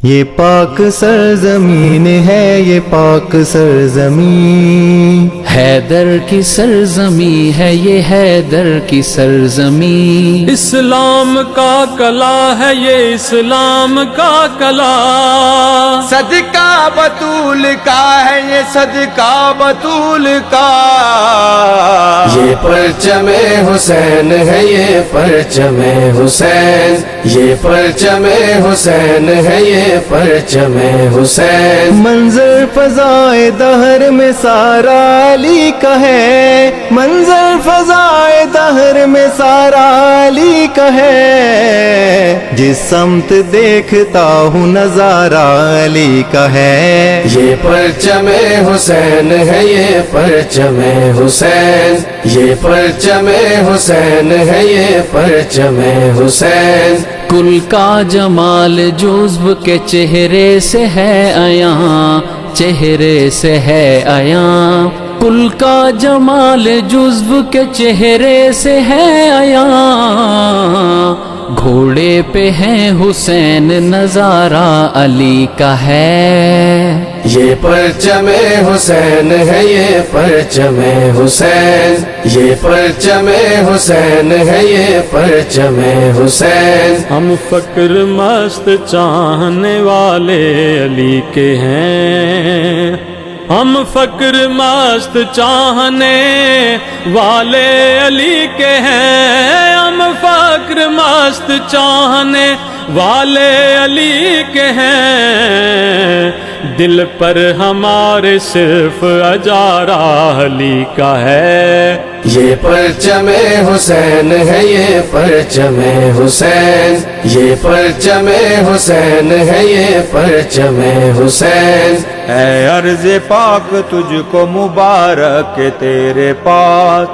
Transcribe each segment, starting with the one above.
یہ پاک سرزمین ہے، یہ پاک سرزمین، حیدر کی سرزمین ہے یہ، حیدر کی سرزمین، اسلام کا کلا ہے یہ، اسلام کا کلا، صدقہ بطول کا ہے یہ، صدقہ بطول کا، یہ پرچم حسین ہے، یہ پرچم حسین، یہ پرچم حسین ہے، یہ پرچم حسین، منظر فضائے دہر میں سارا علی کا ہے، منظر فضائے دہر میں سارا علی کا ہے، جس سمت دیکھتا ہوں نظارہ علی کا ہے، یہ پرچم حسین ہے، یہ پرچم حسین، یہ پرچم حسین ہے، یہ پرچم حسین، کل کا جمال جزو کے چہرے سے ہے عیاں، چہرے سے ہے عیاں، کل کا جمال جزو کے چہرے سے ہے عیاں، گھوڑے پہ ہے حسین نظارہ علی کا ہے، یہ پرچم حسین ہے، یہ پرچم حسین، یہ پرچم حسین ہے، یہ پرچم حسین، ہم فقر مست چاہنے والے علی کے ہیں، ہم فقر مست چاہنے والے علی کے ہیں، ہم فقر مست چاہنے والے علی کے ہیں، دل پر ہمارے صرف اجارہ علی کا ہے، یہ پرچم حسین ہے، یہ پرچم حسین، یہ پرچم حسین ہے، یہ پرچم حسین، اے عرض پاک تجھ کو مبارک تیرے پاس،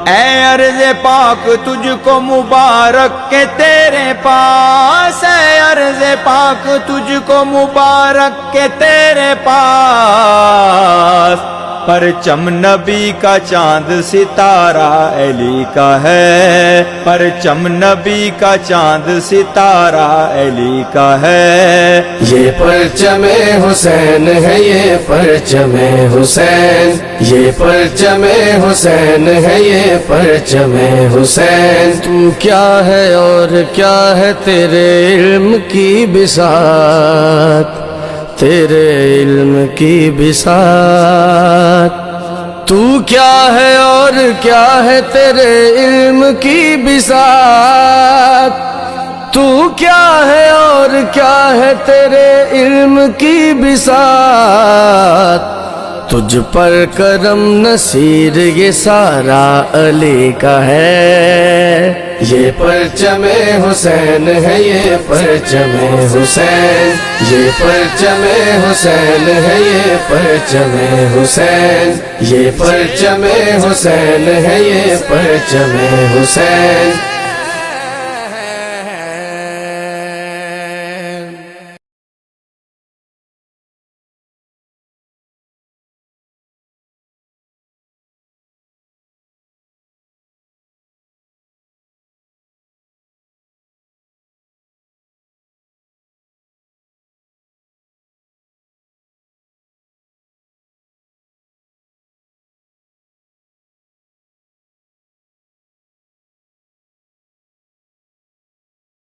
اے عرض پاک تجھ کو مبارک کے تیرے پاس، اے عرض پاک تجھ کو مبارک کے تیرے پاس، پرچم نبی کا چاند ستارہ علی کا ہے، پرچم نبی کا چاند ستارہ علی کا ہے، یہ پرچم حسین ہے، یہ پرچم حسین، یہ پرچم حسین ہے، یہ پرچم حسین، تو کیا ہے اور کیا ہے تیرے علم کی بساط، تیرے علم کی بساط، تو کیا ہے اور کیا ہے تیرے علم کی بساط، تو کیا ہے اور کیا ہے تیرے علم کی بساط، تجھ پر کرم نصیر یہ سارا علی کا ہے، یہ پرچم حسین ہے، یہ پرچم حسین، یہ پرچم حسین ہے، یہ پرچم حسین، یہ پرچم حسین ہے، یہ پرچم حسین،